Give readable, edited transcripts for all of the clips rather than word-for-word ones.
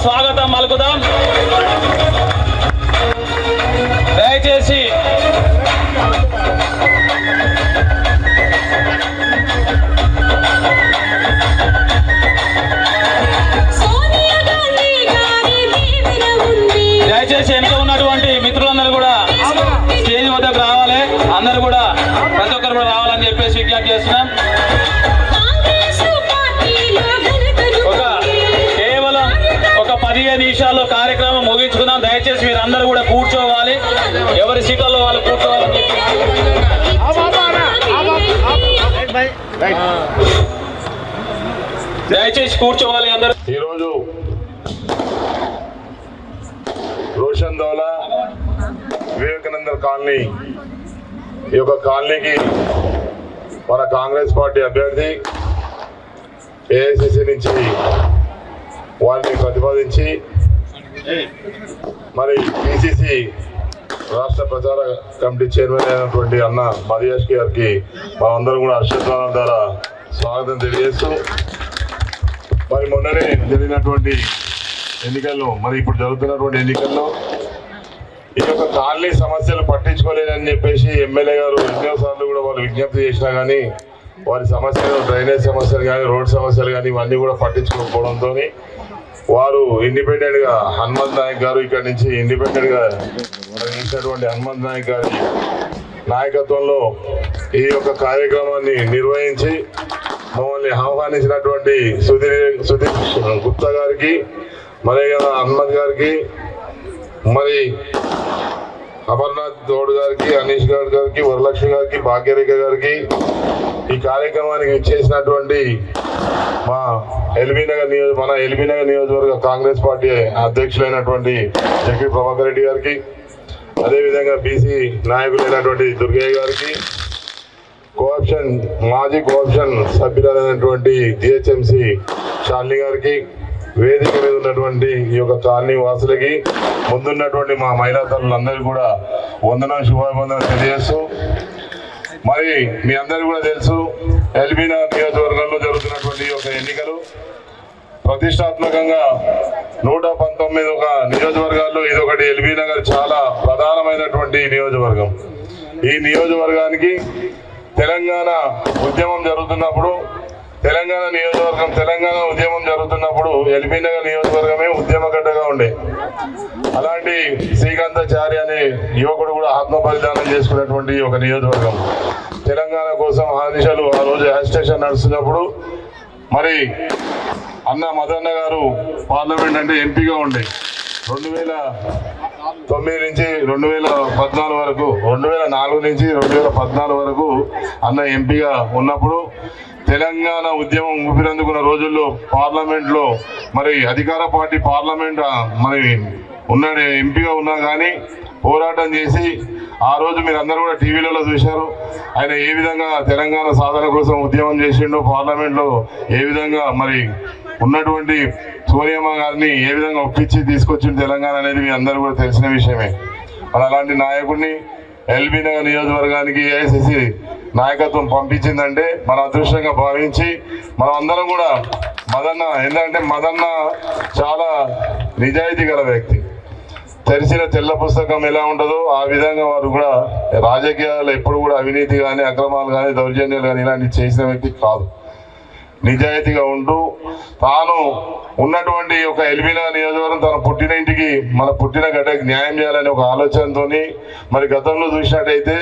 స్వాగతం పలుకుదాం. దయచేసి వెనుక ఉన్నటువంటి మిత్రులందరూ కూడా స్టేజ్ వద్దకు రావాలి. అందరూ కూడా ప్రతి ఒక్కరు కూడా రావాలని చెప్పేసి విజ్ఞప్తి చేస్తున్నాం. ఒక 15 నిమిషాల్లో కార్యక్రమం ముగించుకుందాం. దయచేసి మీరు అందరూ కూడా కూర్చోవాలి. ఎవరి సీట్లలో వాళ్ళు కూర్చోవాలి. దయచేసి కూర్చోవాలి అందరూ. ఈరోజు రోషన్ దౌలా వివేకానంద కాలనీ, ఈ యొక్క కాలనీకి మన కాంగ్రెస్ పార్టీ అభ్యర్థి ఏఐసిసి నుంచి వారిని ప్రతిపాదించి మరి పిసిసి రాష్ట్ర ప్రచార కమిటీ చైర్మన్ అయినటువంటి అన్న మధుయాష్ గారికి మనందరం కూడా హర్షధ్వానాల ద్వారా స్వాగతం తెలియజేస్తూ, మరి మొన్ననే జరిగినటువంటి ఎన్నికల్లో, మరి ఇప్పుడు జరుగుతున్నటువంటి ఎన్నికల్లో ఈ యొక్క కాలనీ సమస్యలు పట్టించుకోలేదని చెప్పేసి ఎమ్మెల్యే గారు ఎన్నోసార్లు కూడా వాళ్ళు విజ్ఞప్తి చేసినా కానీ వారి సమస్యలు, డ్రైనేజ్ సమస్యలు కానీ, రోడ్ సమస్యలు కానీ ఇవన్నీ కూడా పట్టించుకోకపోవడంతో వారు ఇండిపెండెంట్ గా హనుమంత్ నాయక్ గారు ఇక్కడ నుంచి ఇండిపెండెంట్ గా చేసినటువంటి హనుమంత్ నాయక్ గారి నాయకత్వంలో ఈ యొక్క కార్యక్రమాన్ని నిర్వహించి మమ్మల్ని ఆహ్వానించినటువంటి సుధీర్ గుప్తా గారికి, మరి హనుమంత్ గారికి, మరి అమర్నాథ్ గౌడ్ గారికి, అనీష్ గౌడ్ గారికి, వరలక్ష్మి గారికి, భాగ్యరేఖ గారికి, ఈ కార్యక్రమానికి ఇచ్చేసినటువంటి మన ఎల్బీనగర్ నియోజకవర్గ కాంగ్రెస్ పార్టీ అధ్యక్షులైనటువంటి జగ్గి ప్రభాకర్ రెడ్డి గారికి, అదేవిధంగా బీసీ నాయకులైనటువంటి దుర్గయ్య గారికి, మాజీ కోఆప్షన్ సభ్యులైనటువంటి జిహెచ్ఎంసి శాలిని గారికి, వేదిక మీద ఉన్నటువంటి ఈ యొక్క కాలనీ వాసులకి, ముందున్నటువంటి మా మహిళా తల్లులందరికీ కూడా వందనం, శుభాభివందనం తెలియజేస్తూ, మరి మీ అందరికీ కూడా తెలుసు ఎల్బీనగర్ నియోజకవర్గంలో జరుగుతున్నటువంటి ఈ యొక్క ఎన్నికలు ప్రతిష్టాత్మకంగా 119 ఒక నియోజకవర్గాల్లో ఇదొకటి. ఎల్బీనగర్ చాలా ప్రధానమైనటువంటి నియోజకవర్గం. ఈ నియోజకవర్గానికి తెలంగాణ ఉద్యమం జరుగుతున్నప్పుడు, తెలంగాణ ఉద్యమం జరుగుతున్నప్పుడు ఎల్బీనగర్ నియోజకవర్గమే ఉద్యమగడ్డగా ఉండే. అలాంటి శ్రీకాంతాచారి అనే యువకుడు కూడా ఆత్మ బలిదానం చేసుకున్నటువంటి ఒక నియోజకవర్గం. తెలంగాణ కోసం ఆదిశలు ఆ రోజు యాజిటేషన్ నడుస్తున్నప్పుడు మరి అన్న మదన్న గారు పార్లమెంట్ అంటే ఎంపీగా ఉండే 2009 నుంచి 2014 వరకు, 2004 నుంచి 2014 వరకు అన్న ఎంపీగా ఉన్నప్పుడు తెలంగాణ ఉద్యమం ఊపిరందుకున్న రోజుల్లో పార్లమెంట్లో మరి అధికార పార్టీ పార్లమెంట్ మరి ఉన్నాడు, ఎంపీగా ఉన్నా కానీ పోరాటం చేసి ఆ రోజు మీరు అందరూ కూడా టీవీలలో చూశారు ఆయన ఏ విధంగా తెలంగాణ సాధన కోసం ఉద్యమం చేసిండో, పార్లమెంట్లో ఏ విధంగా మరి ఉన్నటువంటి సోనియమ్మ గారిని ఏ విధంగా ఒప్పించి తీసుకొచ్చిండు తెలంగాణ అనేది మీ అందరూ కూడా తెలిసిన విషయమే. మరి అలాంటి నాయకుడిని ఎల్బీ నగర్ నియోజకవర్గానికి ఏఐసిసి నాయకత్వం పంపించిందంటే మన అదృష్టంగా భావించి మనం అందరం కూడా మదన్న, ఎందుకంటే మదన్న చాలా నిజాయితీ గల వ్యక్తి. తెరిచిన తెల్ల పుస్తకం ఎలా ఉంటుందో ఆ విధంగా వారు కూడా రాజకీయాలు ఎప్పుడు కూడా అవినీతి కానీ, అక్రమాలు కానీ, దౌర్జన్యాలు కానీ ఇలాంటివి చేసిన వ్యక్తి కాదు. నిజాయితీగా ఉంటూ తాను ఉన్నటువంటి ఒక ఎల్బీ నగర్ నియోజకవర్గం తన పుట్టిన ఇంటికి, మన పుట్టిన గడ్డకి న్యాయం చేయాలనే ఒక ఆలోచనతో మరి గతంలో చూసినట్టయితే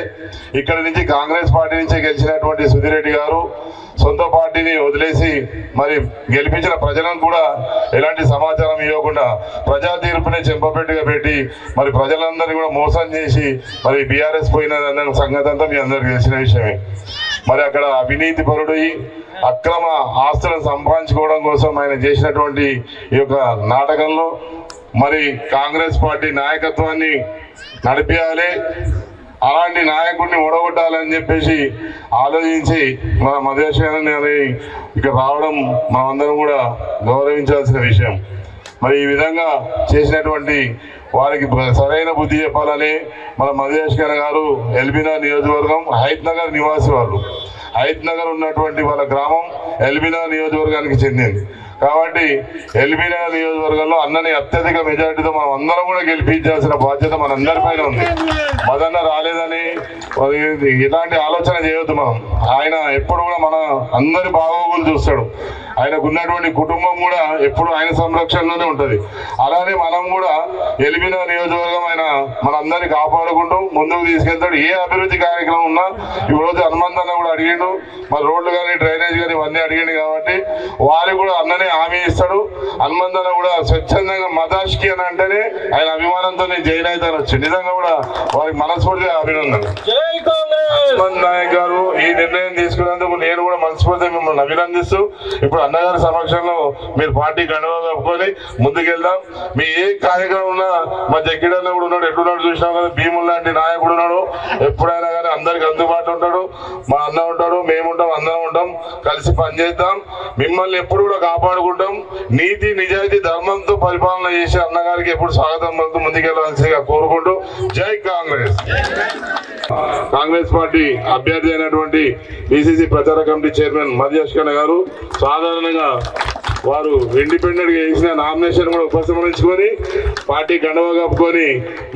ఇక్కడి నుంచి కాంగ్రెస్ పార్టీ నుంచి గెలిచినటువంటి సుధీర్ రెడ్డి గారు సొంత పార్టీని వదిలేసి మరి గెలిపించిన ప్రజలను కూడా ఎలాంటి సమాచారం ఇవ్వకుండా ప్రజా తీర్పునే చెంపపెట్టుగా పెట్టి మరి ప్రజలందరినీ కూడా మోసం చేసి మరి బీఆర్ఎస్ పోయిన సంగతి అంతా మీ అందరికి తెలిసిన విషయమే. మరి అక్కడ అవినీతి పరుడు అక్రమ ఆస్తులను సంపాదించుకోవడం కోసం ఆయన చేసినటువంటి ఈ యొక్క నాటకంలో మరి కాంగ్రెస్ పార్టీ నాయకత్వాన్ని నడిపేయాలి, అలాంటి నాయకుడిని ఓడగొట్టాలని చెప్పేసి ఆలోచించి మన మధుయాష్కర్ గారి ఇక్కడ రావడం మనమందరం కూడా గౌరవించాల్సిన విషయం. మరి ఈ విధంగా చేసినటువంటి వారికి సరైన బుద్ధి చెప్పాలని మన మధుయాష్కర్ గారు ఎల్బీ నగర్ నియోజకవర్గం హైత్ నగర్ నివాసి వాళ్ళు. హైత్ నగర్ ఉన్నటువంటి వాళ్ళ గ్రామం ఎల్బీ నగర్ నియోజకవర్గానికి చెందింది కాబట్టి ఎల్బీ నగర్ నియోజకవర్గంలో అన్నని అత్యధిక మెజార్టీతో మనం అందరం కూడా గెలిపించాల్సిన బాధ్యత మనందరిపైన ఉంది. మదన్న రాలేదని ఇలాంటి ఆలోచన చేయొద్దు మనం. ఆయన ఎప్పుడు కూడా మన అందరి బాగోగులు చూస్తాడు. ఆయనకు ఉన్నటువంటి కుటుంబం కూడా ఎప్పుడు ఆయన సంరక్షణలోనే ఉంటుంది. అలానే మనం కూడా ఎల్బీ నగర్ నియోజకవర్గం ఆయన మనందరినీ కాపాడుకుంటూ ముందుకు తీసుకెళ్తాడు. ఏ అభివృద్ధి కార్యక్రమం ఉన్నా ఈరోజు హనుమంతన్న కూడా అడిగిండు, మరి రోడ్లు కానీ డ్రైనేజ్ కానీ ఇవన్నీ అడిగిండు కాబట్టి వారికి కూడా అన్ననే హామీ ఇస్తాడు. హనుమంతన్న కూడా స్వచ్ఛందంగా మదాష్కి అని అంటేనే ఆయన అభిమానంతో జైన్ అవుతారు వచ్చి నిజంగా కూడా వారికి మనస్ఫూర్తిగా అభినందన. హనుమంత్ నాయక్ గారు ఈ నిర్ణయం తీసుకున్నందుకు నేను కూడా మనస్ఫూర్తిగా మిమ్మల్ని అభినందిస్తూ ఇప్పుడు అన్నగారి సమక్షంలో మీరు పార్టీ కండువా కప్పుకొని ముందుకెళ్దాం. మీ ఏ కార్యక్రమం ఉన్నా మా జగ్గిడన్న కూడా ఉన్నాడు, ఎట్లున్నాడు చూసినాం కదా, భీములు లాంటి నాయకుడు ఉన్నాడు, ఎప్పుడైనా కానీ అందరికి అందుబాటులో ఉంటాడు. మా అన్న ఉంటాడు, మేము ఉంటాం, అందరం ఉంటాం, కలిసి పనిచేద్దాం. మిమ్మల్ని ఎప్పుడు కూడా కాపాడుకుంటాం. నీతి నిజాయితీ ధర్మంతో పరిపాలన చేసే అన్నగారికి ఎప్పుడు స్వాగతం పలుకుతూ ముందుకెళ్లాల్సిందిగా కోరుకుంటూ జై కాంగ్రెస్. కాంగ్రెస్ పార్టీ అభ్యర్థి అయినటువంటి పిసిసి ప్రచార కమిటీ చైర్మన్ మధుయాష్కర్ గారు సాధారణంగా వారు ఇండిపెండెంట్ గా వేసిన నామినేషన్ కూడా ఉపసంహరించుకొని పార్టీ కండువా కప్పుకొని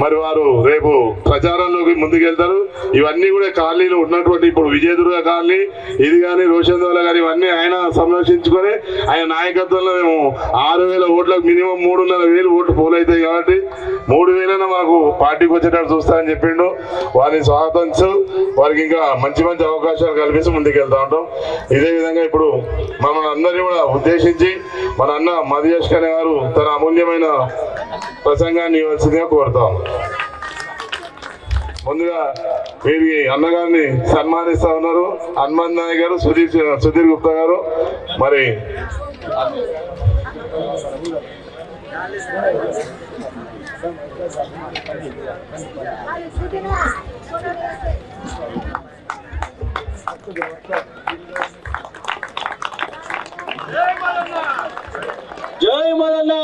మరి వారు రేపు ప్రచారంలోకి ముందుకెళ్తారు. ఇవన్నీ కూడా కాలనీలు ఉన్నటువంటి ఇప్పుడు విజయదుర్గ కాలనీ ఇది కానీ రోషందోల కానీ ఇవన్నీ ఆయన సంరక్షించుకొని ఆయన నాయకత్వంలో మేము 6,000 ఓట్లకు మినిమం 3,500 ఓట్లు పోలవుతాయి కాబట్టి 3,000 మాకు పార్టీకి వచ్చేటట్టు చూస్తారని చెప్పిండు. వారిని స్వాగతించు, వారికి ఇంకా మంచి మంచి అవకాశాలు కల్పిస్తూ ముందుకెళ్తా ఉంటాం. ఇదే విధంగా ఇప్పుడు మమ్మల్ని అందరినీ కూడా ఉద్దేశించి మన అన్న మధుయాష్కర్ గారు తన అమూల్యమైన ప్రసంగాన్ని ఇవ్వాల్సిందిగా కోరుతాం. ముందుగా వీరికి అన్నగారిని సన్మానిస్తా ఉన్నారు హనుమంత్ నాయక్ గారు, సుధీర్ గుప్తా గారు. మరి జై మదన్న,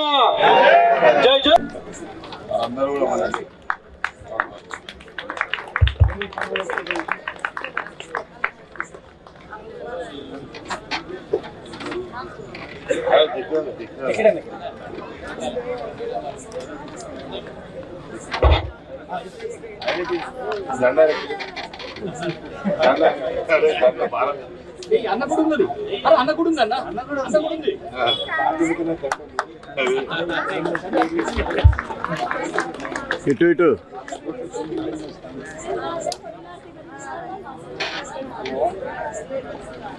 జై జై. అందరూ కూడా అన్న కూడా ఉంది, అన్న కూడా ఉంది, అన్న కూడా ఉంది. ఇటు ఇటు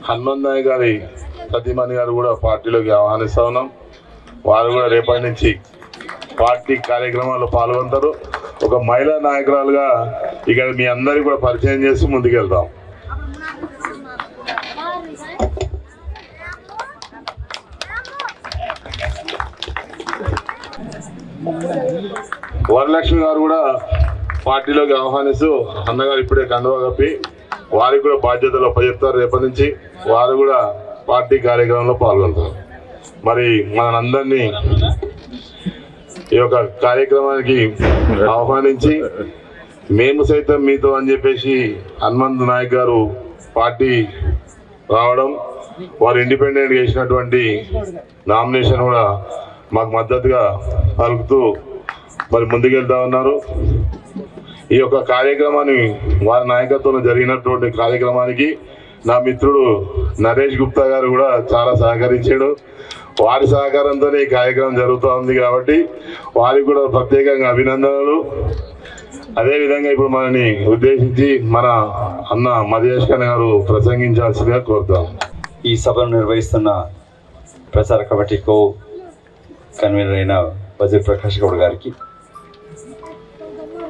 హనుమంత్ నాయక్ గారి సతీమణి గారు కూడా పార్టీలోకి ఆహ్వానిస్తా ఉన్నాం. వారు కూడా రేపటి నుంచి పార్టీ కార్యక్రమాల్లో పాల్గొంటారు. ఒక మహిళా నాయకురాలుగా ఇక్కడ మీ అందరికీ కూడా పరిచయం చేసి ముందుకెళ్తాం. వరలక్ష్మి గారు కూడా పార్టీలోకి ఆహ్వానిస్తూ అన్నగారు ఇప్పుడే కండువా కప్పి వారికి కూడా బాధ్యతలు అప్పచెప్తారు. రేపటి నుంచి వారు కూడా పార్టీ కార్యక్రమంలో పాల్గొంటారు. మరి మనందరినీ ఈ యొక్క కార్యక్రమానికి ఆహ్వానించి మేము సైతం మీతో అని చెప్పేసి హనుమంత్ నాయక్ గారు పార్టీ రావడం, వారు ఇండిపెండెంట్ చేసినటువంటి నామినేషన్ కూడా మాకు మద్దతుగా పలుకుతూ మరి ముందుకెళ్తా ఉన్నారు. ఈ యొక్క కార్యక్రమాన్ని వారి నాయకత్వంలో జరిగినటువంటి కార్యక్రమానికి నా మిత్రుడు నరేష్ గుప్తా గారు కూడా చాలా సహకరించాడు. వారి సహకారంతోనే ఈ కార్యక్రమం జరుగుతూ ఉంది కాబట్టి వారికి కూడా ప్రత్యేకంగా అభినందనలు. అదేవిధంగా ఇప్పుడు మనని ఉద్దేశించి మన అన్న మధేష్ ఖన్నా గారు ప్రసంగించాల్సిందిగా కోరుతాం. ఈ సభను నిర్వహిస్తున్న ప్రచార కమిటీ కో కన్వీనర్ అయిన వజీర్ ప్రకాష్ గౌడ్ గారికి,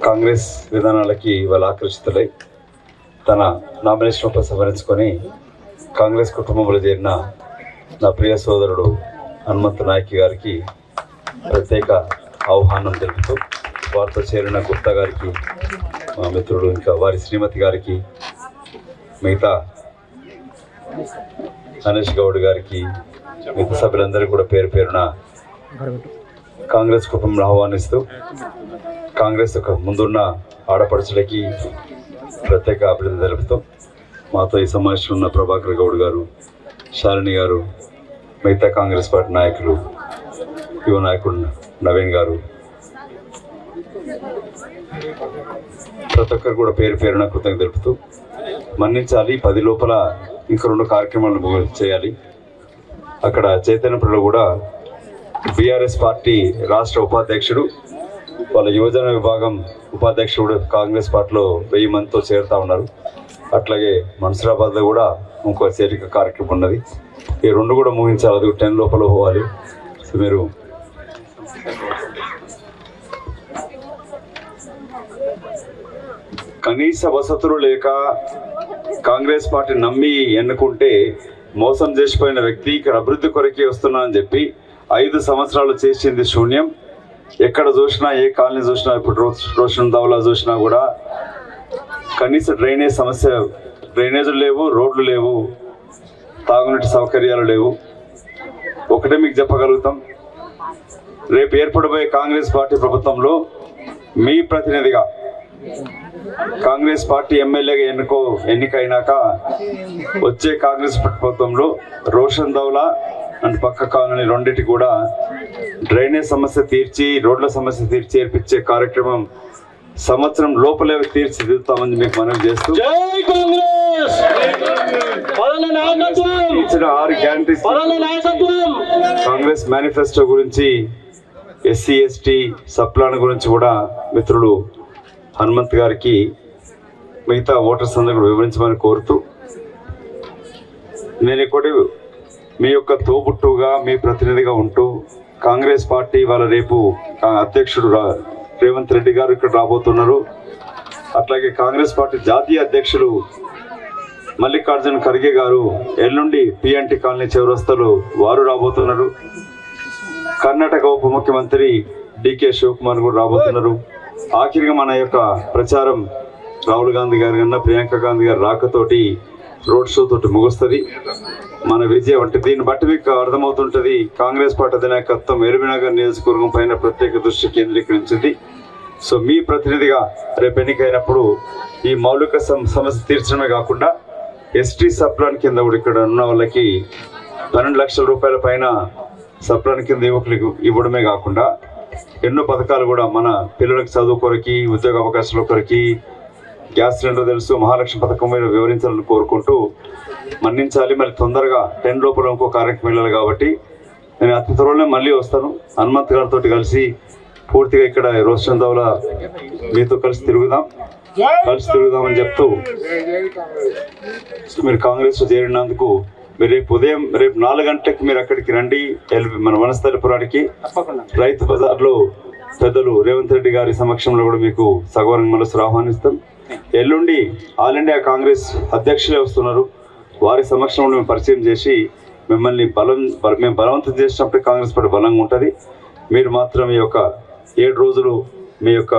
కాంగ్రెస్ విధానాలకి వాళ్ళు ఆకర్షితులై తన నామినేషన్ ఉపసంహరించుకొని కాంగ్రెస్ కుటుంబంలో చేరిన నా ప్రియ సోదరుడు హనుమంత్ నాయక్ గారికి ప్రత్యేక ఆహ్వానం తెలుపుతూ, వారితో చేరిన గుప్తా గారికి, మా మిత్రుడు ఇంకా వారి శ్రీమతి గారికి, మిగతా గణేష్ గౌడ్ గారికి, మిగతా సభ్యులందరికీ కూడా పేరు పేరున కాంగ్రెస్ కుటుంబంలో ఆహ్వానిస్తూ, కాంగ్రెస్ యొక్క ముందున్న ఆడపడుచులకి ప్రత్యేక అభినందన తెలుపుతూ, మాతో ఈ సమావేశంలో ఉన్న ప్రభాకర్ గౌడ్ గారు, శాలిని గారు, మిగతా కాంగ్రెస్ పార్టీ నాయకులు, యువ నాయకుడు నవీన్ గారు, ప్రతి ఒక్కరు కూడా పేరు పేరున కృతజ్ఞత తెలుపుతూ, మన్నించాలి 10 లోపల ఇంకా 2 కార్యక్రమాలను చేయాలి. అక్కడ చైతన్యపురంలో కూడా బీఆర్ఎస్ పార్టీ రాష్ట్ర ఉపాధ్యక్షుడు, వాళ్ళ యువజన విభాగం ఉపాధ్యక్షుడు కాంగ్రెస్ పార్టీలో 1000 మందితో చేరుతా ఉన్నారు. అట్లాగే మన్సూరాబాద్లో కూడా ఇంకో చేరిక కార్యక్రమం ఉన్నది. ఈ 2 కూడా ముగించాలి, అది 10 లోపల పోవాలి. సో మీరు కనీస వసతులు లేక కాంగ్రెస్ పార్టీ నమ్మి ఎన్నుకుంటే మోసం చేసిపోయిన వ్యక్తి ఇక్కడ అభివృద్ధి కొరకే వస్తున్నా అని చెప్పి 5 సంవత్సరాలు చేసింది శూన్యం. ఎక్కడ చూసినా, ఏ కాలనీ చూసినా, ఇప్పుడు రోషన్ దౌలా చూసినా కూడా కనీస డ్రైనేజ్ సమస్య, డ్రైనేజీలు లేవు, రోడ్లు లేవు, తాగునీటి సౌకర్యాలు లేవు. ఒకటే మీకు చెప్పగలుగుతాం, రేపు ఏర్పడబోయే కాంగ్రెస్ పార్టీ ప్రభుత్వంలో మీ ప్రతినిధిగా కాంగ్రెస్ పార్టీ ఎమ్మెల్యేగా ఎన్నికైనాక వచ్చే కాంగ్రెస్ ప్రభుత్వంలో రోషన్ దౌలా అండ్ పక్క కాలనీ రెండింటి కూడా డ్రైనేజ్ సమస్య తీర్చి, రోడ్ల సమస్య తీర్చి ఏర్పించే కార్యక్రమం సంవత్సరం లోపలే తీర్చిదిద్దుతామని మీకు మనవి చేస్తూ, ఇచ్చిన 6 గ్యారంటీస్ కాంగ్రెస్ మేనిఫెస్టో గురించి, ఎస్సీ ఎస్టీ సప్లాన్ గురించి కూడా మిత్రుడు హనుమంత్ గారికి మిగతా ఓటర్స్ అందరూ కూడా వివరించమని కోరుతూ, నేను ఒకటి మీ యొక్క తోబుట్టుగా, మీ ప్రతినిధిగా ఉంటూ, కాంగ్రెస్ పార్టీ వాళ్ళ రేపు అధ్యక్షుడు రేవంత్ రెడ్డి గారు ఇక్కడ రాబోతున్నారు. అట్లాగే కాంగ్రెస్ పార్టీ జాతీయ అధ్యక్షులు మల్లికార్జున ఖర్గే గారు ఎల్లుండి పిఎన్టీ కాలనీ చౌరస్తాలో వారు రాబోతున్నారు. కర్ణాటక ఉప ముఖ్యమంత్రి డికే శివకుమార్ కూడా రాబోతున్నారు. ఆఖరిగా మన యొక్క ప్రచారం రాహుల్ గాంధీ గారి కన్నా ప్రియాంక గాంధీ గారి రాకతోటి రోడ్ షో తోటి ముగుస్తుంది మన విజయం. అంటే దీన్ని బట్టి మీకు అర్థమవుతుంటుంది కాంగ్రెస్ పార్టీ అధినాయకత్వం ఎల్బీనగర్ నియోజకవర్గం పైన ప్రత్యేక దృష్టి కేంద్రీకరించింది. సో మీ ప్రతినిధిగా రేపు ఎన్నికైనప్పుడు ఈ మౌలిక సమస్య తీర్చడమే కాకుండా ఎస్టీ సప్లాన్ కింద కూడా ఇక్కడ ఉన్న వాళ్ళకి 12 లక్షల రూపాయల పైన సప్లాన్ కింద యువకులకు ఇవ్వడమే కాకుండా ఎన్నో పథకాలు కూడా మన పిల్లలకు చదువు కొరకి, ఉద్యోగ అవకాశాల కొరకి, గ్యాస్ సిలిండర్ తెలుసు, మహాలక్ష్మి పథకం మీద వివరించాలని కోరుకుంటూ, మన్నించాలి. మరి తొందరగా 10 లోపల ఇంకో కార్యక్రమం వెళ్ళాలి కాబట్టి నేను అతి త్వరలోనే మళ్ళీ వస్తాను. హనుమంత్ గారితో కలిసి పూర్తిగా ఇక్కడ రోషన్ దౌలా మీతో కలిసి తిరుగుదామని చెప్తూ, మీరు కాంగ్రెస్లో చేరినందుకు మీరు రేపు 4 గంటలకు మీరు అక్కడికి రండి. మన వనస్థలిపురానికి రైతు బజార్లో పెద్దలు రేవంత్ రెడ్డి గారి సమక్షంలో కూడా మీకు సగౌరవంగా మనసు ఆహ్వానిస్తాం. ఎల్లుండి ఆల్ ఇండియా కాంగ్రెస్ అధ్యక్షులే వస్తున్నారు. వారి సమక్షంలో మేము పరిచయం చేసి మిమ్మల్ని మేము బలవంతం చేసినప్పుడు కాంగ్రెస్ పార్టీ బలంగా ఉంటుంది. మీరు మాత్రం ఈ యొక్క 7 రోజులు మీ యొక్క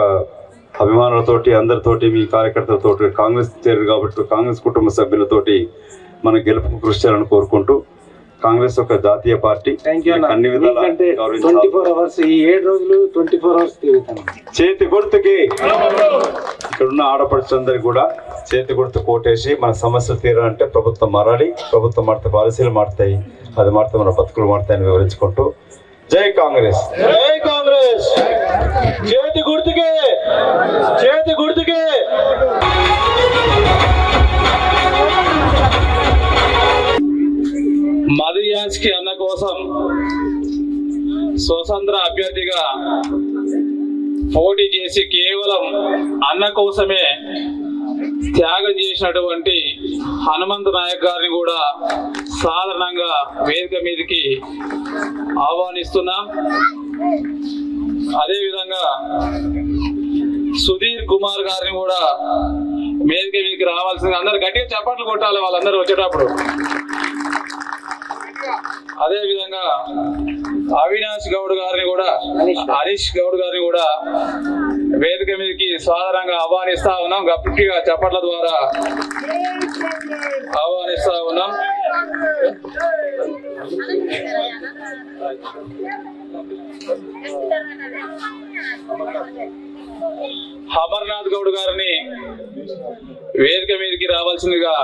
అభిమానులతోటి, అందరితోటి, మీ కార్యకర్తలతోటి కాంగ్రెస్ చేరు కాబట్టి కాంగ్రెస్ కుటుంబ సభ్యులతోటి మన గెలుపుకు కృషి చేయాలని కోరుకుంటూ, కాంగ్రెస్ ఒక జాతీయ పార్టీ అన్ని విధాలా 24 అవర్స్ ఈ 7 రోజులు 24 అవర్స్ తిరుగుతాను. చేతి గుర్తుకి ఇక్కడున్న ఆడపడుచులందరికీ కూడా చేతి గుర్తు కోటేసి మన సమస్యలు తీరాలంటే ప్రభుత్వం మారాలి. ప్రభుత్వం మారితే పాలసీలు మారుతాయి, అది మారితే మన బతుకులు మారుతాయని వివరించుకుంటూ జై కాంగ్రెస్. జై కాంగ్రెస్. చేతి గుర్తుకే, చేతి గుర్తుకే. మధుయాస్కి అన్న కోసం స్వతంత్ర అభ్యర్థిగా పోటీ చేసి కేవలం అన్న కోసమే త్యాగం చేసినటువంటి హనుమంతు నాయక్ గారిని కూడా సాధారణంగా వేదిక మీదకి ఆహ్వానిస్తున్నాం. అదేవిధంగా సుధీర్ కుమార్ గారిని కూడా వేదిక మీదకి రావాల్సిందిగా అందరు గట్టిగా చప్పట్లు కొట్టాలి వాళ్ళందరూ వచ్చేటప్పుడు. అదేవిధంగా అవినాష్ గౌడ్ గారిని కూడా, హరీష్ గౌడ్ గారిని కూడా వేదిక మీదకి సాధారణంగా ఆహ్వానిస్తా ఉన్నాం. గట్టిగా చప్పట్ల ద్వారా ఆహ్వానిస్తా ఉన్నాం. అమర్నాథ్ గౌడ్ గారిని వేదిక మీదకి రావాల్సిందిగా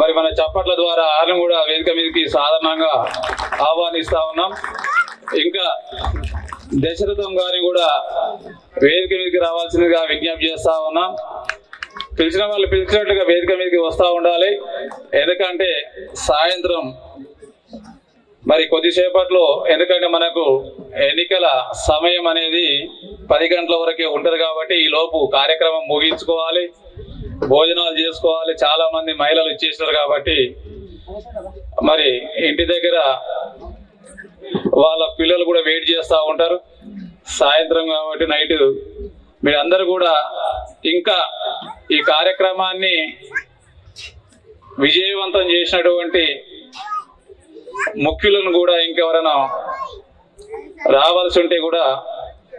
మరి మన చప్పట్ల ద్వారా ఆయన కూడా వేదిక మీదకి సాధారణంగా ఆహ్వానిస్తా ఉన్నాం. ఇంకా దశరథం గారిని కూడా వేదిక మీదకి రావాల్సిందిగా విజ్ఞప్తి చేస్తా ఉన్నాం. పిలిచిన వాళ్ళు పిలిచినట్టుగా వేదిక మీదకి వస్తూ ఉండాలి. ఎందుకంటే సాయంత్రం మరి కొద్దిసేపట్లో, ఎందుకంటే మనకు ఎన్నికల సమయం అనేది 10 గంటల వరకే ఉంటుంది కాబట్టి ఈ లోపు కార్యక్రమం ముగించుకోవాలి, భోజనాలు చేసుకోవాలి. చాలా మంది మహిళలు ఇచ్చేసినారు కాబట్టి మరి ఇంటి దగ్గర వాళ్ళ పిల్లలు కూడా వెయిట్ చేస్తూ ఉంటారు. సాయంత్రం కాబట్టి నైట్ మీరందరూ కూడా ఇంకా ఈ కార్యక్రమాన్ని విజయవంతం చేసినటువంటి ముఖ్యులను కూడా ఇంకెవరైనా రావాల్సి ఉంటే కూడా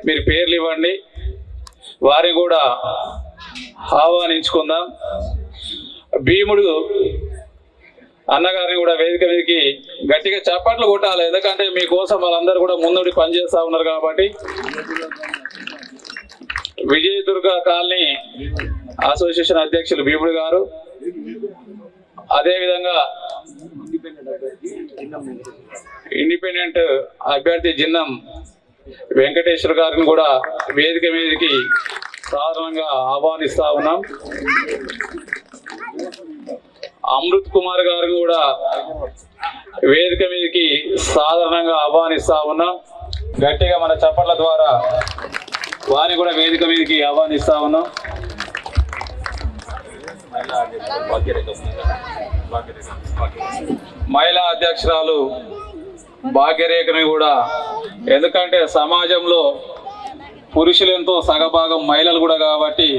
మీరు పేర్లు ఇవ్వండి, వారిని కూడా ఆహ్వానించుకుందాం. భీముడు అన్నగారిని కూడా వేదిక మీదకి గట్టిగా చప్పట్లు కొట్టాలి. ఎందుకంటే మీకోసం వాళ్ళందరూ కూడా ముందుండి పనిచేస్తా ఉన్నారు కాబట్టి. విజయదుర్గ కాలనీ అసోసియేషన్ అధ్యక్షులు భీముడు గారు, అదేవిధంగా ఇండిపెండెంట్ అభ్యర్థి జిన్నం వెంకటేశ్వర గారిని కూడా వేదిక మీదకి సాధారణంగా ఆహ్వానిస్తా ఉన్నాం. అమృత్ కుమార్ గారిని కూడా వేదిక మీదకి సాధారణంగా ఆహ్వానిస్తా ఉన్నాం. గట్టిగా మన చప్పట్ల ద్వారా వారిని కూడా వేదిక మీదకి ఆహ్వానిస్తా ఉన్నాం. మహిళా అధ్యక్షురాలు భాగ్యరేఖని కూడా, ఎందుకంటే సమాజంలో పురుషులు ఎంతో సగభాగం మహిళలు కూడా కాబట్టి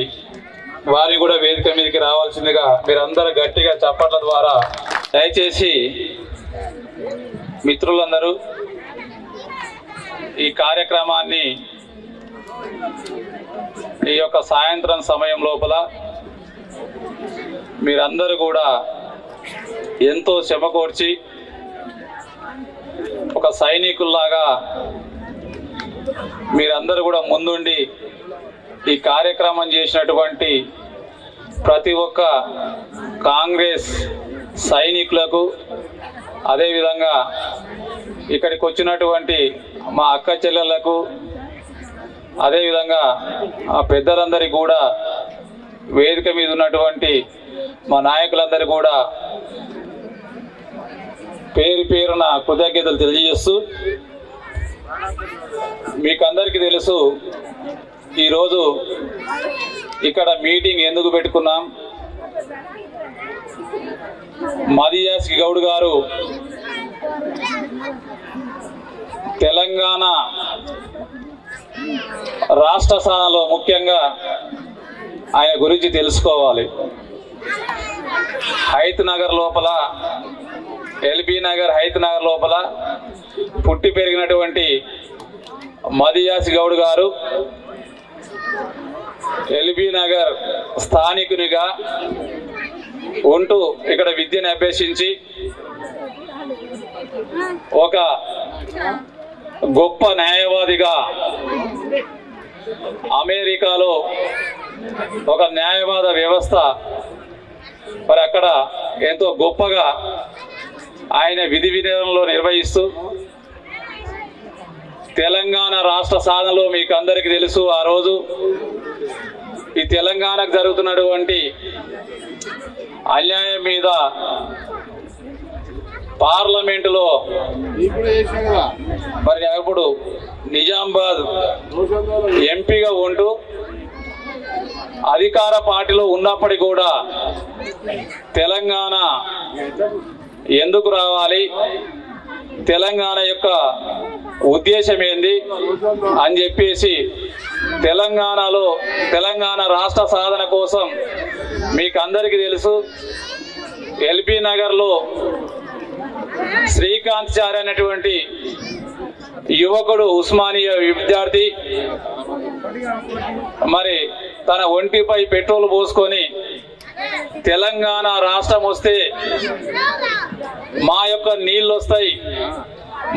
వారిని కూడా వేదిక మీదకి రావాల్సిందిగా మీరందరూ గట్టిగా చప్పట్ల ద్వారా దయచేసి మిత్రులందరూ ఈ కార్యక్రమాన్ని ఈ యొక్క సాయంత్రం సమయం లోపల మీరందరూ కూడా ఎంతో శ్రమకోర్చి ఒక సైనికుల్లాగా మీరందరూ కూడా ముందుండి ఈ కార్యక్రమం చేసినటువంటి ప్రతి ఒక్క కాంగ్రెస్ సైనికులకు, అదేవిధంగా ఇక్కడికి వచ్చినటువంటి మా అక్క చెల్లెళ్లకు, అదేవిధంగా ఆ పెద్దలందరికీ కూడా, వేదిక మీద ఉన్నటువంటి మా నాయకులందరూ కూడా పేరు పేరున కృతజ్ఞతలు తెలియజేస్తూ, మీకందరికీ తెలుసు ఈరోజు ఇక్కడ మీటింగ్ ఎందుకు పెట్టుకున్నాం. మధుయాస్కి గౌడ్ గారు తెలంగాణ రాష్ట్ర స్థానంలో ముఖ్యంగా ఆయన గురించి తెలుసుకోవాలి. హైత్ నగర్ లోపల, ఎల్బీ నగర్, హైత్ నగర్ లోపల పుట్టి పెరిగినటువంటి మధుయాస్ గౌడ్ గారు ఎల్బీ నగర్ స్థానికునిగా ఉంటూ ఇక్కడ విద్యను అభ్యసించి ఒక గొప్ప న్యాయవాదిగా అమెరికాలో ఒక న్యాయవాద వ్యవస్థ మరి అక్కడ ఎంతో గొప్పగా ఆయన విధి విధానంలో నిర్వహిస్తూ తెలంగాణ రాష్ట్ర సాధనలో మీకు అందరికీ తెలుసు, ఆ రోజు ఈ తెలంగాణకు జరుగుతున్నటువంటి అన్యాయం మీద పార్లమెంటులో మరి అప్పుడు నిజామాబాద్ ఎంపీగా ఉంటూ అధికార పార్టీలో ఉన్నప్పటికీ కూడా తెలంగాణ ఎందుకు రావాలి, తెలంగాణ యొక్క ఉద్దేశం ఏంది అని చెప్పేసి తెలంగాణ రాష్ట్ర సాధన కోసం మీకు అందరికీ తెలుసు, ఎల్బీ నగర్లో శ్రీకాంత్ చారి అనేటువంటి యువకుడు, ఉస్మానియా విద్యార్థి మరి తన ఒంటిపై పెట్రోల్ పోసుకొని తెలంగాణ రాష్ట్రం వస్తే మా యొక్క నీళ్ళు వస్తాయి,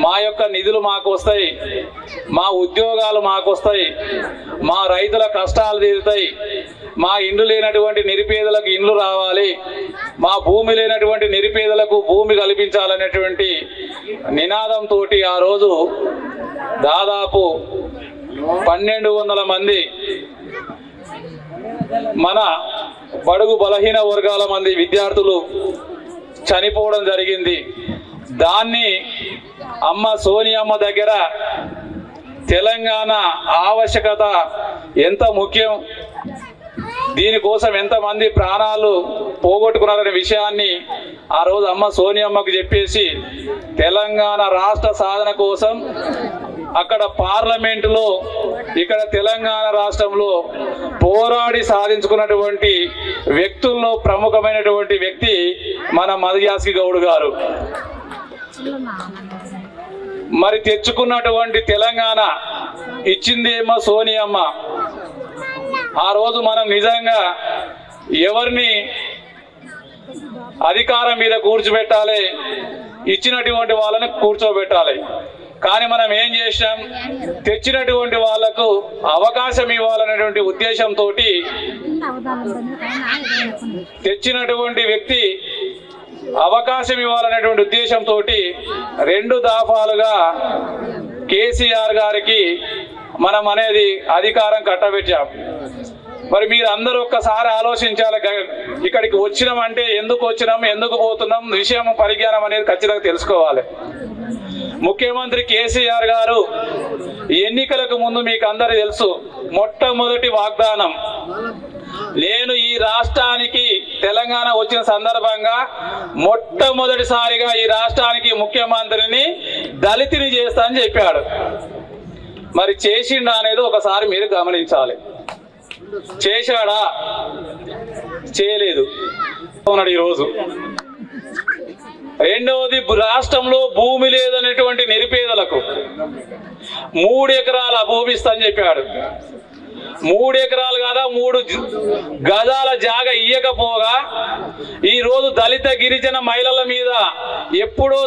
మా యొక్క నిధులు మాకు వస్తాయి, మా ఉద్యోగాలు మాకు వస్తాయి, మా రైతుల కష్టాలు తీరుతాయి, మా ఇండ్లు లేనటువంటి నిరుపేదలకు ఇండ్లు రావాలి, మా భూమి లేనటువంటి నిరుపేదలకు భూమి కల్పించాలనేటువంటి నినాదంతో ఆ రోజు దాదాపు 1200 మంది మన బడుగు బలహీన వర్గాల మంది విద్యార్థులు చనిపోవడం జరిగింది. దాన్ని అమ్మ సోనియమ్మ దగ్గర తెలంగాణ ఆవశ్యకత ఎంత ముఖ్యం, దీనికోసం ఎంతమంది ప్రాణాలు పోగొట్టుకున్నారనే విషయాన్ని ఆ రోజు అమ్మ సోనియమ్మకు చెప్పేసి తెలంగాణ రాష్ట్ర సాధన కోసం అక్కడ పార్లమెంటులో ఇక్కడ తెలంగాణ రాష్ట్రంలో పోరాడి సాధించుకున్నటువంటి వ్యక్తుల్లో ప్రముఖమైనటువంటి వ్యక్తి మన మదయాస్కి గౌడ్ గారు. మరి తెచ్చుకున్నటువంటి తెలంగాణ ఇచ్చిందేమో సోనియమ్మ. ఆ రోజు మనం నిజంగా ఎవరిని అధికారం మీద కూర్చోబెట్టాలి, ఇచ్చినటువంటి వాళ్ళని కూర్చోబెట్టాలి. కానీ మనం ఏం చేసినాం, తెచ్చినటువంటి వాళ్లకు అవకాశం ఇవ్వాలనేటువంటి ఉద్దేశంతో తెచ్చినటువంటి వ్యక్తి అవకాశం ఇవ్వాలనేటువంటి ఉద్దేశంతో 2 దఫాలుగా కేసీఆర్ గారికి మనం అనేది అధికారం కట్టబెట్టాం. మరి మీరు అందరూ ఒక్కసారి ఆలోచించాలి, ఇక్కడికి వచ్చినామంటే ఎందుకు వచ్చినాం, ఎందుకు పోతున్నాం, విషయం పరిజ్ఞానం అనేది ఖచ్చితంగా తెలుసుకోవాలి. ముఖ్యమంత్రి కేసీఆర్ గారు ఎన్నికలకు ముందు మీకు అందరూ తెలుసు, మొట్టమొదటి వాగ్దానం, నేను ఈ రాష్ట్రానికి తెలంగాణ వచ్చిన సందర్భంగా మొట్టమొదటిసారిగా ఈ రాష్ట్రానికి ముఖ్యమంత్రిని దళితుని చేస్తా అని చెప్పాడు. మరి చేసిండా అనేది ఒకసారి మీరు గమనించాలి. చేశాడా? చేయలేదు. ఈరోజు రెండవది, రాష్ట్రంలో భూమి లేదనేటువంటి నిరుపేదలకు 3 ఎకరాల భూమి ఇస్తా అని చెప్పాడు. 3 ఎకరాలు కాదా, 3 గజాల జాగా ఇయ్యకపోగా ఈరోజు దళిత గిరిజన మహిళల మీద ఎప్పుడో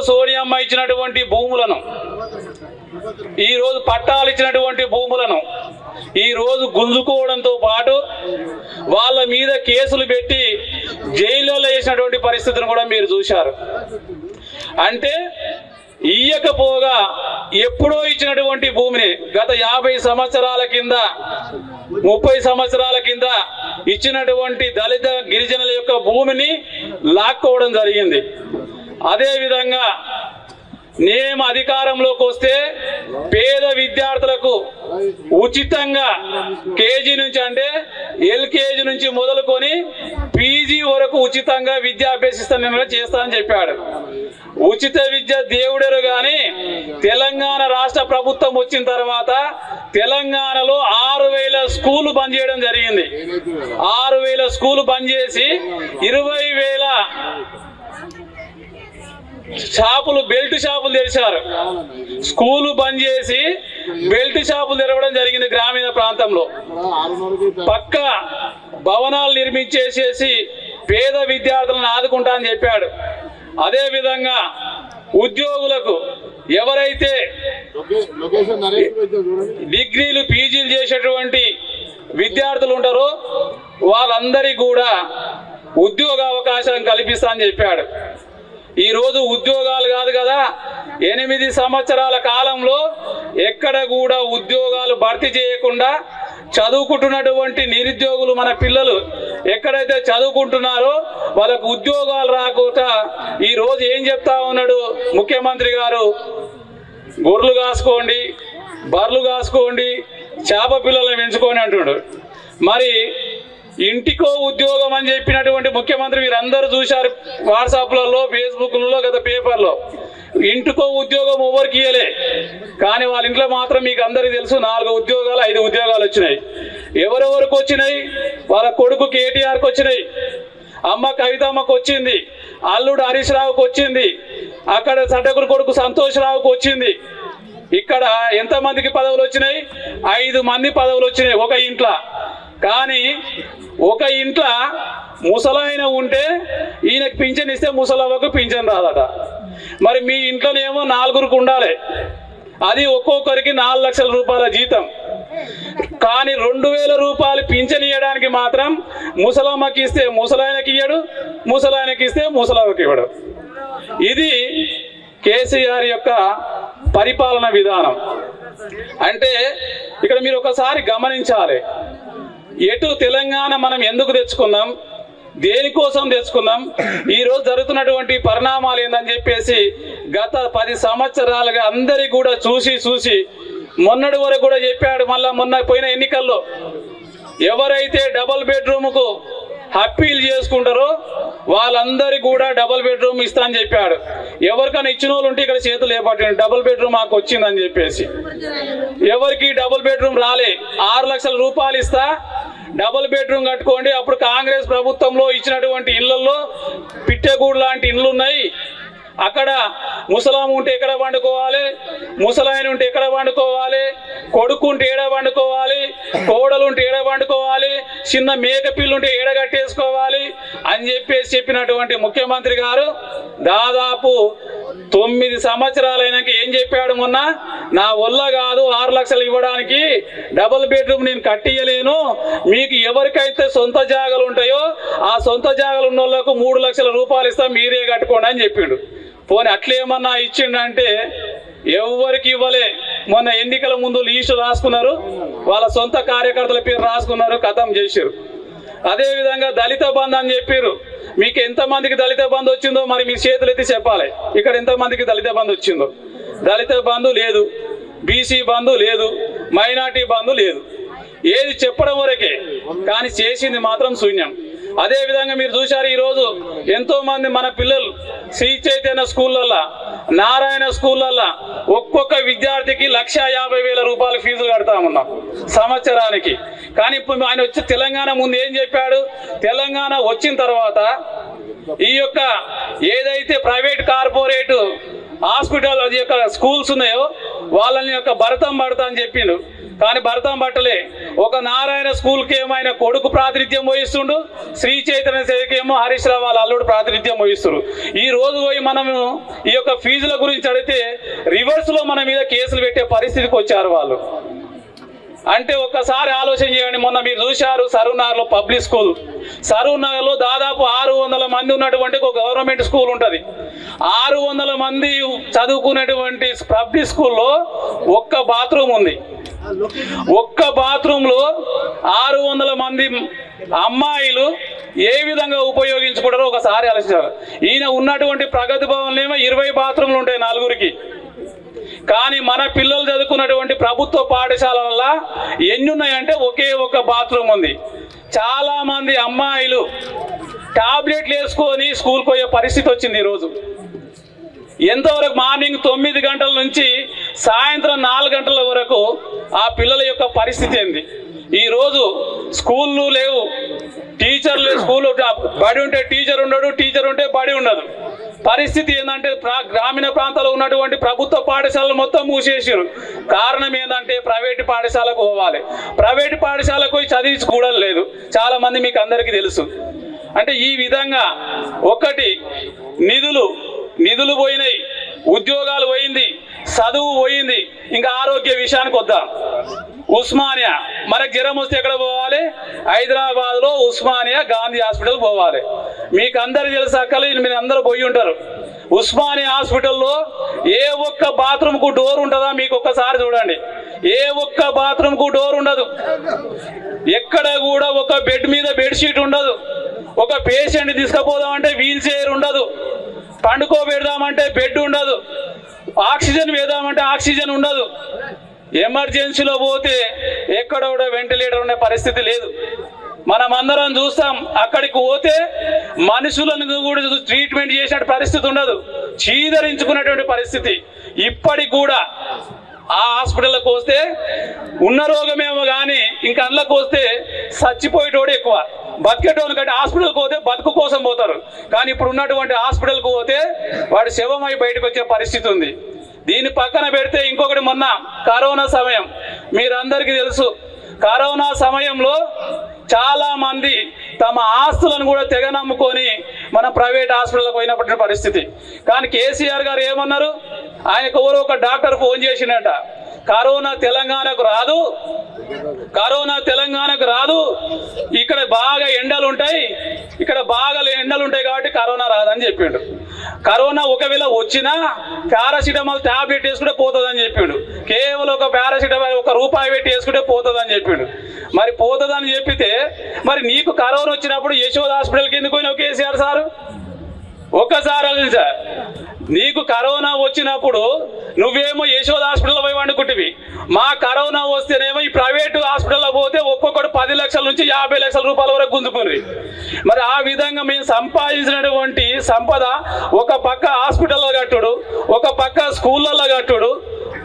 సోనియమ్మ ఇచ్చినటువంటి భూములను, ఈరోజు పట్టాలు ఇచ్చినటువంటి భూములను ఈరోజు గుంజుకోవడంతో పాటు వాళ్ళ మీద కేసులు పెట్టి జైల్లో వేసినటువంటి పరిస్థితిని కూడా మీరు చూశారు. అంటే ఇయ్యకపోగా ఎప్పుడో ఇచ్చినటువంటి భూమిని గత 50 సంవత్సరాల కింద 30 సంవత్సరాల కింద ఇచ్చినటువంటి దళిత గిరిజనుల యొక్క భూమిని లాక్కోవడం జరిగింది. అదేవిధంగా మేము అధికారంలోకి వస్తే పేద విద్యార్థులకు ఉచితంగా కేజీ నుంచి అంటే ఎల్కేజీ నుంచి మొదలుకొని పీజీ వరకు ఉచితంగా విద్య అభ్యసిస్తానని చేస్తానని చెప్పాడు. ఉచిత విద్య దేవుడెరు కానీ తెలంగాణ రాష్ట్ర ప్రభుత్వం వచ్చిన తర్వాత తెలంగాణలో 6000 స్కూలు బంద్ చేయడం జరిగింది. 6000 స్కూలు బంద్ చేసి 20,000 షాపులు, బెల్ట్ షాపులు తెరిచారు. స్కూలు బంద్ చేసి బెల్ట్ షాపులు తెరవడం జరిగింది. గ్రామీణ ప్రాంతంలో పక్క భవనాలు నిర్మించేసేసి పేద విద్యార్థులను ఆదుకుంటా అని చెప్పాడు. అదేవిధంగా ఉద్యోగులకు ఎవరైతే డిగ్రీలు పీజీలు చేసేటువంటి విద్యార్థులు ఉంటారు, వాళ్ళందరికీ కూడా ఉద్యోగ అవకాశం కల్పిస్తా అని చెప్పాడు. ఈరోజు ఉద్యోగాలు కాదు కదా, 8 సంవత్సరాల కాలంలో ఎక్కడ కూడా ఉద్యోగాలు భర్తీ చేయకుండా చదువుకుంటున్నటువంటి నిరుద్యోగులు మన పిల్లలు ఎక్కడైతే చదువుకుంటున్నారో వాళ్ళకు ఉద్యోగాలు రాకుండా ఈరోజు ఏం చెప్తా ఉన్నాడు ముఖ్యమంత్రి గారు, గొర్రెలు కాసుకోండి, బర్రెలు కాసుకోండి, చేప పిల్లలను పెంచుకొని అంటున్నాడు. మరి ఇంటికో ఉద్యోగం అని చెప్పినటువంటి ముఖ్యమంత్రి మీరందరూ చూశారు వాట్సాప్లలో, ఫేస్బుక్లలో, గత పేపర్లో. ఇంటికో ఉద్యోగం ఎవరికి ఇయ్యలే, కానీ వాళ్ళ ఇంట్లో మాత్రం మీకు అందరికీ తెలుసు 4 ఉద్యోగాలు 5 ఉద్యోగాలు వచ్చినాయి. ఎవరెవరికి వచ్చినాయి? వాళ్ళ కొడుకు కేటీఆర్కి వచ్చినాయి, అమ్మ కవితమ్మకు వచ్చింది, అల్లుడు హరీష్ రావుకి వచ్చింది, అక్కడ సడ్డకుడు కొడుకు సంతోష్ రావుకి వచ్చింది. ఇక్కడ ఎంతమందికి పదవులు వచ్చినాయి? 5 మంది పదవులు వచ్చినాయి ఒక ఇంట్లో. కానీ ఒక ఇంట్లో ముసలాయన ఉంటే ఈయనకు పింఛన్ ఇస్తే ముసలవ్వకు పింఛన్ రాదట. మరి మీ ఇంట్లోనేమో 4గురికి ఉండాలి, అది ఒక్కొక్కరికి 4 లక్షల రూపాయల జీతం. కానీ 2000 రూపాయలు పింఛన్ ఇవ్వడానికి మాత్రం ముసలమ్మకి ఇస్తే ముసలాయనకి ఇయ్యడు, ముసలాయనకి ఇస్తే ముసలవ్వకి ఇవ్వడు. ఇది కేసీఆర్ యొక్క పరిపాలన విధానం. అంటే ఇక్కడ మీరు ఒకసారి గమనించాలి, ఎటు తెలంగాణ మనం ఎందుకు తెచ్చుకున్నాం, దేనికోసం తెచ్చుకున్నాం, ఈరోజు జరుగుతున్నటువంటి పరిణామాలు ఏందని చెప్పేసి గత 10 సంవత్సరాలుగా అందరి కూడా చూసి మొన్నటి వరకు కూడా చెప్పాడు. మళ్ళా మొన్న పోయిన ఎన్నికల్లో ఎవరైతే డబుల్ బెడ్రూమ్కు అప్పీల్ చేసుకుంటారో వాళ్ళందరికీ కూడా డబుల్ బెడ్రూమ్ ఇస్తా అని చెప్పాడు. ఎవరికైనా ఇచ్చిన వాళ్ళు ఉంటే ఇక్కడ చేతులు ఏపట్టిండు, డబుల్ బెడ్రూమ్ మాకు వచ్చిందని చెప్పేసి. ఎవరికి డబుల్ బెడ్రూమ్ రాలే. 6 లక్షల రూపాయలు ఇస్తా, డబుల్ బెడ్రూమ్ కట్టుకోండి. అప్పుడు కాంగ్రెస్ ప్రభుత్వంలో ఇచ్చినటువంటి ఇళ్లలో పిట్టెగూడు లాంటి ఇండ్లు ఉన్నాయి. అక్కడ ముసలాం ఉంటే ఎక్కడ వండుకోవాలి, ముసలాయన ఉంటే ఎక్కడ వండుకోవాలి, కొడుకు ఉంటే ఏడ వండుకోవాలి, కోడలు ఉంటే ఏడ వండుకోవాలి, చిన్న మేకపిల్లు ఉంటే ఏడ కట్టేసుకోవాలి అని చెప్పేసి చెప్పినటువంటి ముఖ్యమంత్రి గారు దాదాపు 9 సంవత్సరాలైనాక ఏం చెప్పాడు మొన్న, నా వల్ల కాదు 6 లక్షలు ఇవ్వడానికి, డబుల్ బెడ్రూమ్ నేను కట్టియలేను, మీకు ఎవరికైతే సొంత జాగాలు ఉంటాయో ఆ సొంత జాగాలు ఉన్న వాళ్ళకు 3 లక్షల రూపాయలు ఇస్తా, మీరే కట్టుకోండి అని చెప్పిండు. పోనీ అట్లేమన్నా ఇచ్చిండంటే ఎవరికి ఇవ్వలే. మొన్న ఎన్నికల ముందు లీస్టు రాసుకున్నారు, వాళ్ళ సొంత కార్యకర్తల పేరు రాసుకున్నారు, ఖతం చేశారు. అదేవిధంగా దళిత బంధు అని చెప్పారు. మీకు ఎంతమందికి దళిత బంధు వచ్చిందో మరి మీ చేతులు ఎత్తి చెప్పాలి. ఇక్కడ ఎంతమందికి దళిత బంధు వచ్చిందో? దళిత బంధు లేదు, బీసీ బంధు లేదు, మైనార్టీ బంధు లేదు. ఏది చెప్పడం వరకే, కానీ చేసింది మాత్రం శూన్యం. అదేవిధంగా మీరు చూశారు, ఈరోజు ఎంతో మంది మన పిల్లలు శ్రీ చైతన్య స్కూళ్ళల్లో, నారాయణ స్కూళ్ళల్లో ఒక్కొక్క విద్యార్థికి 1,50,000 రూపాయలు ఫీజులు కడతా ఉన్నాం సంవత్సరానికి. కానీ ఇప్పుడు ఆయన వచ్చి తెలంగాణ ముందు ఏం చెప్పాడు, తెలంగాణ వచ్చిన తర్వాత ఈ యొక్క ఏదైతే ప్రైవేట్ కార్పొరేట్ హాస్పిటల్ అది యొక్క స్కూల్స్ ఉన్నాయో వాళ్ళని యొక్క భరతం పడతా అని చెప్పిండు. కానీ భరతం పట్టలే. ఒక నారాయణ స్కూల్కి ఏమో ఆయన కొడుకు ప్రాతినిధ్యం వహిస్తుండు, శ్రీ చైతన్య సేవకేమో హరీష్ రావు వాళ్ళ అల్లుడు ప్రాతినిధ్యం వహిస్తున్నారు. ఈ రోజు పోయి మనము ఈ యొక్క ఫీజుల గురించి అడిగితే రివర్స్ లో మన మీద కేసులు పెట్టే పరిస్థితికి వచ్చారు వాళ్ళు. అంటే ఒక్కసారి ఆలోచన చేయండి. మొన్న మీరు చూశారు సరూర్నగర్లో పబ్లిక్ స్కూల్, సరూర్నగర్లో దాదాపు 600 మంది ఉన్నటువంటి ఒక గవర్నమెంట్ స్కూల్ ఉంటుంది. 600 మంది చదువుకునేటువంటి పబ్లిక్ స్కూల్లో ఒక్క బాత్రూమ్ ఉంది. ఒక్క బాత్రూంలో 600 మంది అమ్మాయిలు ఏ విధంగా ఉపయోగించుకుంటారో ఒకసారి ఆలోచించారు. ఈయన ఉన్నటువంటి ప్రగతి భవన్లో ఏమో 20 బాత్రూమ్లు ఉంటాయి 4గురికి. కానీ మన పిల్లలు చదువుకున్నటువంటి ప్రభుత్వ పాఠశాలల్లో ఎన్ని ఉన్నాయంటే ఒకే ఒక బాత్రూమ్ ఉంది. చాలా మంది అమ్మాయిలు టాబ్లెట్లు వేసుకొని స్కూల్కి పోయే పరిస్థితి వచ్చింది ఈరోజు. ఎంతవరకు మార్నింగ్ 9 గంటల నుంచి సాయంత్రం 4 గంటల వరకు ఆ పిల్లల యొక్క పరిస్థితి ఏంది? ఈరోజు స్కూళ్ళు లేవు, టీచర్లు స్కూల్ బడి ఉంటే టీచర్ ఉండడు, టీచర్ ఉంటే బడి ఉండదు. పరిస్థితి ఏంటంటే గ్రామీణ ప్రాంతాల్లో ఉన్నటువంటి ప్రభుత్వ పాఠశాలలు మొత్తం మూసేసారు. కారణం ఏంటంటే ప్రైవేటు పాఠశాలకు పోవాలి, ప్రైవేటు పాఠశాలకు పోయి చదివించుకోవడం లేదు. చాలా మంది మీకు అందరికీ తెలుసు. అంటే ఈ విధంగా ఒకటి నిధులు పోయినాయి, ఉద్యోగాలు పోయింది, చదువు పోయింది. ఇంకా ఆరోగ్య విషయానికి వద్దాం. ఉస్మానియా, మనకు జ్వరం వస్తే ఎక్కడ పోవాలి? హైదరాబాద్ లో ఉస్మానియా గాంధీ హాస్పిటల్ పోవాలి. మీకు అందరు తెలుసు అక్కలు, మీరు అందరూ పోయి ఉంటారు. ఉస్మానియా హాస్పిటల్లో ఏ ఒక్క బాత్రూమ్ కు డోర్ ఉంటుందా? మీకు ఒక్కసారి చూడండి. ఏ ఒక్క బాత్రూమ్ కు డోర్ ఉండదు. ఎక్కడ కూడా ఒక బెడ్ మీద బెడ్షీట్ ఉండదు. ఒక పేషెంట్ తీసుకుపోదామంటే వీల్ చైర్ ఉండదు. పండుకోబెడదామంటే బెడ్ ఉండదు. ఆక్సిజన్ వేద్దామంటే ఆక్సిజన్ ఉండదు. ఎమర్జెన్సీలో పోతే ఎక్కడ కూడా వెంటిలేటర్ ఉండే పరిస్థితి లేదు. మనం అందరం చూస్తాం, అక్కడికి పోతే మనుషులను కూడా ట్రీట్మెంట్ చేసిన పరిస్థితి ఉండదు. చీదరించుకున్నటువంటి పరిస్థితి. ఇప్పటికి కూడా ఆ హాస్పిటల్కి వస్తే ఉన్న రోగమేమో కానీ ఇంకా అందులోకి వస్తే చచ్చిపోయేటోడు ఎక్కువ. బతికేటోని కంటే హాస్పిటల్కి పోతే బతుకు కోసం పోతారు. కానీ ఇప్పుడు ఉన్నటువంటి హాస్పిటల్కి పోతే వాడు శవమై బయటకు వచ్చే పరిస్థితి ఉంది. దీన్ని పక్కన పెడితే ఇంకొకటి, మొన్న కరోనా సమయం మీరందరికీ తెలుసు. కరోనా సమయంలో చాలా మంది తమ ఆస్తులను కూడా తెగ నమ్ముకొని మనం ప్రైవేట్ హాస్పిటల్కి పోయినప్పటి పరిస్థితి. కానీ కేసీఆర్ గారు ఏమన్నారు? ఆయనకు ఎవరో ఒక డాక్టర్ ఫోన్ చేసిండట, కరోనా తెలంగాణకు రాదు, కరోనా తెలంగాణకు రాదు, ఇక్కడ బాగా ఎండలు ఉంటాయి, ఇక్కడ బాగా ఎండలు ఉంటాయి కాబట్టి కరోనా రాదని చెప్పిండు. కరోనా ఒకవేళ వచ్చినా పారాసిటమాల్ టాబ్లెట్ వేసుకుంటే పోతుందని చెప్పిండు. కేవలం ఒక పారాసిటమాల్ ₹1 పెట్టి వేసుకుంటే పోతుందని చెప్పిండు. మరి పోతుందని చెప్పితే మరి నీకు కరోనా వచ్చినప్పుడు యశోద హాస్పిటల్కి ఎందుకు పోయినావు కేసీఆర్ సారు? ఒక్కసారి ఆలోచించా. నీకు కరోనా వచ్చినప్పుడు నువ్వేమో యశోద హాస్పిటల్లో పోయి వండుకుంటువి. మా కరోనా వస్తేనేమో ఈ ప్రైవేటు హాస్పిటల్లో పోతే ఒక్కొక్కటి 10 లక్షల నుంచి 50 లక్షల రూపాయల వరకు గుంజుకుని. మరి ఆ విధంగా మేము సంపాదించినటువంటి సంపద ఒక పక్క హాస్పిటల్లో కట్టుడు, ఒక పక్క స్కూళ్ళల్లో కట్టుడు.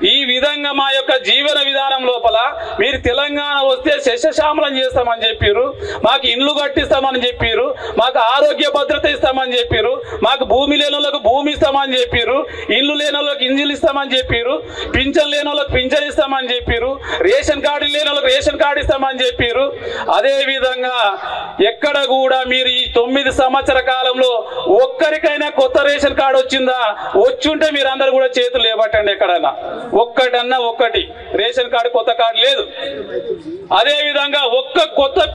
ఈ విధంగా మా యొక్క జీవన విధానం లోపల మీరు తెలంగాణ వస్తే శస్యశ్యామలం చేస్తామని చెప్పారు, మాకు ఇండ్లు కట్టిస్తామని చెప్పారు, మాకు ఆరోగ్య భద్రత ఇస్తామని చెప్పారు, మాకు భూమి లేని వాళ్ళకు భూమి ఇస్తామని చెప్పారు, ఇల్లు లేని వాళ్ళకి ఇంజిన్లు ఇస్తామని చెప్పారు, పింఛన్ లేని వాళ్ళకి పింఛన్ ఇస్తామని చెప్పారు, రేషన్ కార్డు లేని వాళ్ళకి రేషన్ కార్డు ఇస్తామని చెప్పారు. అదేవిధంగా ఎక్కడ కూడా మీరు ఈ 9 సంవత్సర కాలంలో ఒక్కరికైనా కొత్త రేషన్ కార్డు వచ్చిందా? వచ్చుంటే మీరు అందరు కూడా చేతులు లేబట్టండి. ఎక్కడైనా ఒక్కటి రేషన్ కార్డు కొత్త కార్డు లేదు. అదే విధంగా ఒక్క కొత్త